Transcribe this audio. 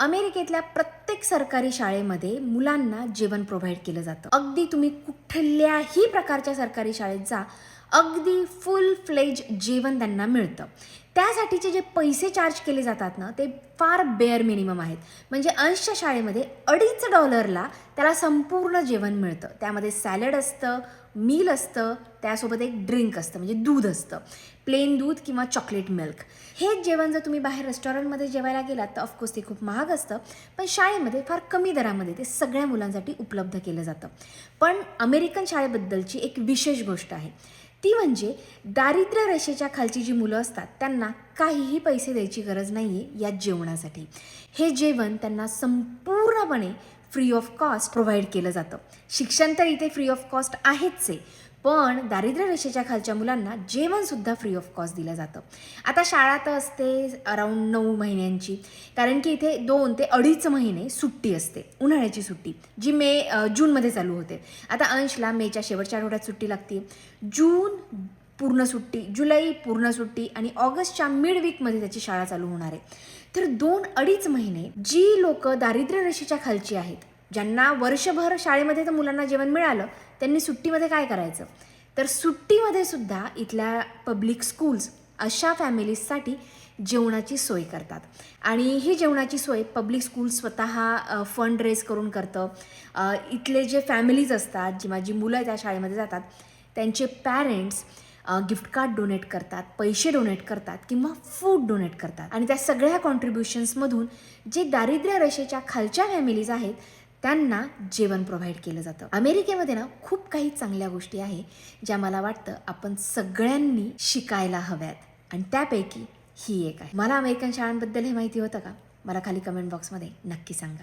अमेरिकेतल्या प्रत्येक सरकारी शाळेमध्ये मुलांना जेवण प्रोव्हाइड केलं जातं. अगदी तुम्ही कुठल्याही प्रकारच्या सरकारी शाळेत जा, अगदी फुल फ्लेज जेवण त्यांना मिळतं. त्यासाठीचे जे पैसे चार्ज केले जातात ना, ते फार बेअर मिनिमम आहेत. म्हणजे अंशच्या शाळेमध्ये $2.50 त्याला संपूर्ण जेवण मिळतं. त्यामध्ये सॅलड असतं, मील असतं, त्यासोबत एक ड्रिंक असतं, म्हणजे दूध असतं, प्लेन दूध किंवा चॉकलेट मिल्क. हेच जेवण जर तुम्ही बाहेर रेस्टॉरंटमध्ये जेवायला गेलात तर ऑफकोर्स ते खूप महाग असतं, पण शाळेमध्ये फार कमी दरामध्ये ते सगळ्या मुलांसाठी उपलब्ध केलं जातं. पण अमेरिकन शाळेबद्दलची एक विशेष गोष्ट आहे, ती म्हणजे दारिद्र्य रेषेच्या खालची जी मुलं असतात त्यांना काहीही पैसे द्यायची गरज नाही आहे या जेवणासाठी. हे जेवण त्यांना संपूर्णपणे फ्री ऑफ कॉस्ट प्रोव्हाइड केलं जातं. शिक्षण तर इथे फ्री ऑफ कॉस्ट आहेच आहे, पण दारिद्र्य रेषेच्या खालच्या मुलांना जेवणसुद्धा फ्री ऑफ कॉस्ट दिलं जातं. आता शाळा तर असते अराऊंड 9 महिन्यांची, कारण की इथे 2 ते 2.5 महिने सुट्टी असते, उन्हाळ्याची सुट्टी, जी जूनमध्ये चालू होते. आता अंशला मेच्या शेवटच्या आठवड्यात सुट्टी लागते, जून पूर्ण सुट्टी, जुलै पूर्ण सुट्टी आणि ऑगस्टच्या मिड वीकमध्ये त्याची शाळा चालू होणार आहे. तर 2-2.5 महिने जी लोक दारिद्र्य रेषेच्या खालची आहेत, ज्यांना वर्षभर शाळेमध्ये तर मुलांना जेवण मिळालं, त्यांनी सुट्टीमध्ये काय करायचं? तर सुट्टीमध्ये सुद्धा इथल्या पब्लिक स्कूल्स अशा फॅमिलीजसाठी जेवणाची सोय करतात. आणि ही जेवणाची सोय पब्लिक स्कूल स्वतः फंड रेज करून करतं. इथले जे फॅमिलीज असतात, जी मुलं त्या शाळेमध्ये जातात, त्यांचे पॅरेंट्स गिफ्ट कार्ड डोनेट करतात, पैसे डोनेट करतात किंवा फूड डोनेट करतात. आणि त्या सगळ्या कॉन्ट्रीब्युशन्समधून जे दारिद्र्य रेषेच्या खालच्या फॅमिलीज आहेत त्यांना जेवण प्रोव्हाइड केलं जातं. अमेरिकेमध्ये ना खूप काही चांगल्या गोष्टी आहे ज्या मला वाटतं आपण सगळ्यांनी शिकायला हव्यात, आणि त्यापैकी ही एक आहे. मला अमेरिकन शाळांबद्दल हे माहिती होतं का? मला खाली कमेंट बॉक्समध्ये नक्की सांगा.